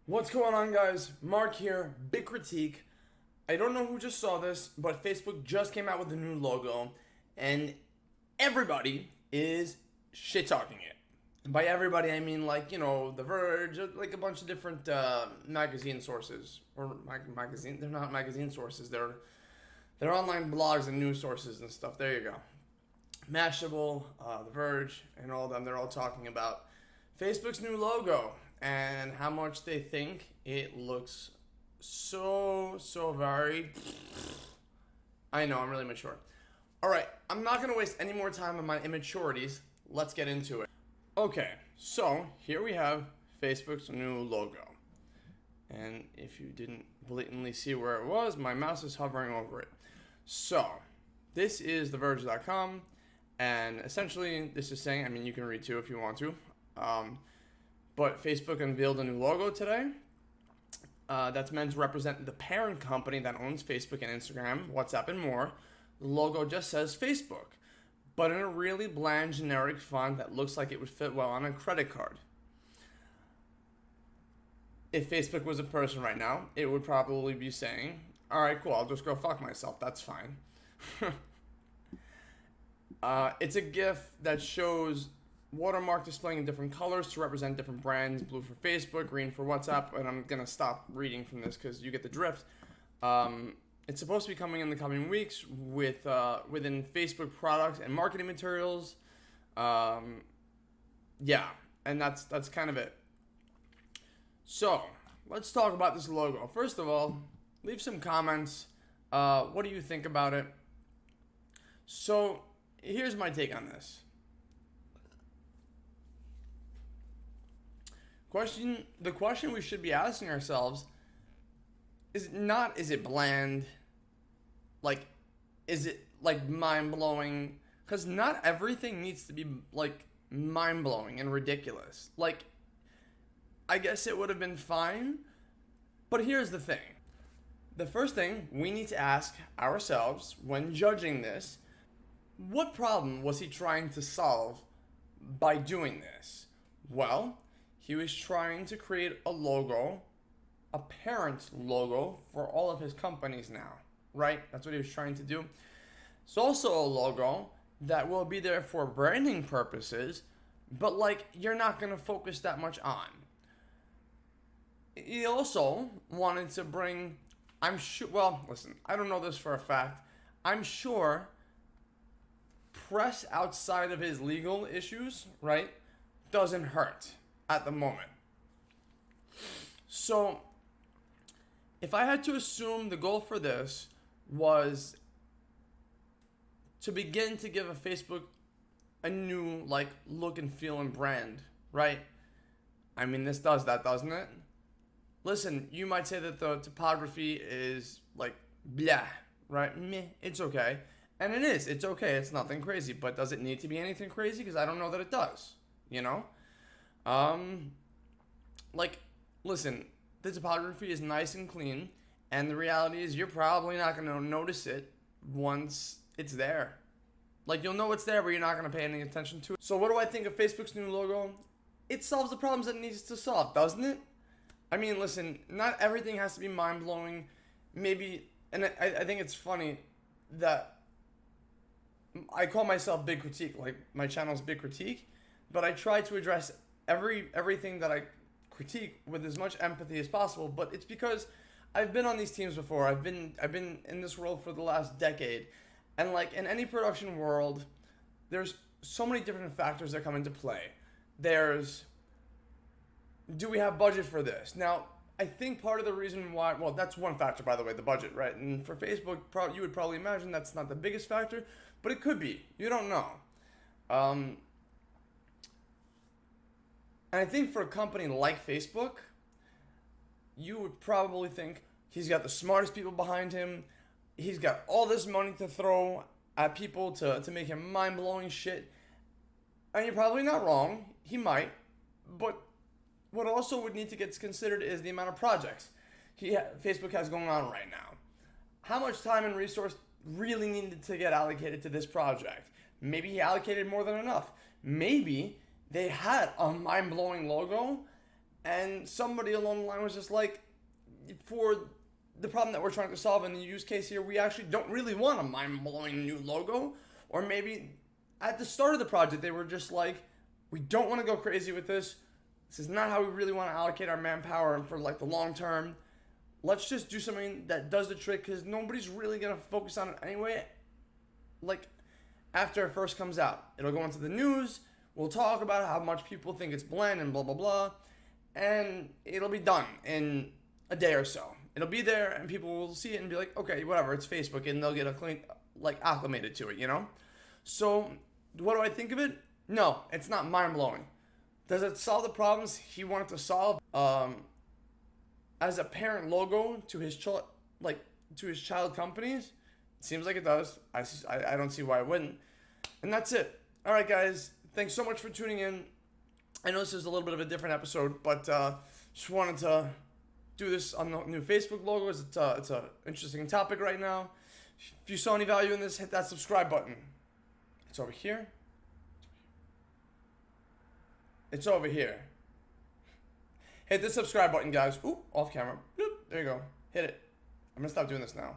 What's going on, guys? Mark here, big critique. I don't know who just saw this, but Facebook just came out with a new logo, and everybody is shit talking it. And by everybody, I mean The Verge, like a bunch of different magazine sources or magazine. They're not magazine sources. They're online blogs and news sources and stuff. There you go. Mashable, The Verge, and all of them. They're all talking about Facebook's new logo and how much they think it looks so very. I know, I'm really mature. All right, I'm not gonna waste any more time on my immaturities. Let's get into it. Okay, so here we have Facebook's new logo. And if you didn't blatantly see where it was, my mouse is hovering over it. So, this is TheVerge.com, and essentially this is saying, I mean, you can read too if you want to, but Facebook unveiled a new logo today that's meant to represent the parent company that owns Facebook and Instagram, WhatsApp, and more. The logo just says Facebook, but in a really bland, generic font that looks like it would fit well on a credit card. If Facebook was a person right now, it would probably be saying, all right, cool, I'll just go fuck myself. That's fine. It's a GIF that shows watermark displaying in different colors to represent different brands. Blue for Facebook, green for WhatsApp, and I'm going to stop reading from this because you get the drift. It's supposed to be coming in the coming weeks within Facebook products and marketing materials. Yeah, and that's kind of it. So, let's talk about this logo. First of all, leave some comments. What do you think about it? So, here's my take on this. The question we should be asking ourselves is not, is it bland? Like, is it, like, mind-blowing? Because not everything needs to be, like, mind-blowing and ridiculous. Like, I guess it would have been fine, but here's the thing. The first thing we need to ask ourselves when judging this, what problem was he trying to solve by doing this? Well, he was trying to create a logo, a parent logo for all of his companies now, right? That's what he was trying to do. It's also a logo that will be there for branding purposes, but like you're not going to focus that much on. He also wanted to bring, I'm sure, well, listen, I don't know this for a fact. I'm sure press outside of his legal issues, right, doesn't hurt at the moment. So, if I had to assume the goal for this was to begin to give a Facebook a new, like, look and feel and brand, right? I mean, this does that, doesn't it? Listen, you might say that the typography is, like, blah, right? Meh, it's okay. And it is, it's okay, it's nothing crazy. But does it need to be anything crazy? Because I don't know that it does, you know? Listen, the typography is nice and clean, and the reality is you're probably not going to notice it once it's there. Like, you'll know it's there, but you're not going to pay any attention to it. So what do I think of Facebook's new logo? It solves the problems that it needs to solve, doesn't it? I mean, listen, not everything has to be mind-blowing. Maybe, and I think it's funny that I call myself Big Critique, like my channel's Big Critique, but I try to address everything that I critique with as much empathy as possible. But it's because I've been on these teams before. I've been in this world for the last decade, and like in any production world, there's so many different factors that come into play. There's, do we have budget for this? Now, I think part of the reason why, well, that's one factor, by the way, the budget, right? And for Facebook, you would probably imagine that's not the biggest factor, but it could be. You don't know. And I think for a company like Facebook, you would probably think he's got the smartest people behind him. He's got all this money to throw at people to make him mind-blowing shit. And you're probably not wrong. He might. But what also would need to get considered is the amount of projects Facebook has going on right now. How much time and resource really needed to get allocated to this project? Maybe he allocated more than enough. Maybe they had a mind-blowing logo And somebody along the line was just like, for the problem that we're trying to solve in the use case here, we actually don't really want a mind-blowing new logo. Or maybe at the start of the project, they were just like, we don't want to go crazy with this. This is not how we really want to allocate our manpower for like the long term. Let's just do something that does the trick, because nobody's really going to focus on it anyway. Like, after it first comes out, it'll go into the news. We'll talk about how much people think it's bland and blah, blah, blah. And it'll be done in a day or so. It'll be there and people will see it and be like, okay, whatever, it's Facebook, and they'll get acclimated to it, you know? So, what do I think of it? No, it's not mind-blowing. Does it solve the problems he wanted to solve? As a parent logo to his child companies? It seems like it does. I don't see why it wouldn't. And that's it. All right, guys. Thanks so much for tuning in. I know this is a little bit of a different episode, but just wanted to do this on the new Facebook logos. It's a interesting topic right now. If you saw any value in this, hit that subscribe button. It's over here. It's over here. Hit the subscribe button, guys. Ooh, off camera. Bloop. There you go. Hit it. I'm gonna stop doing this now.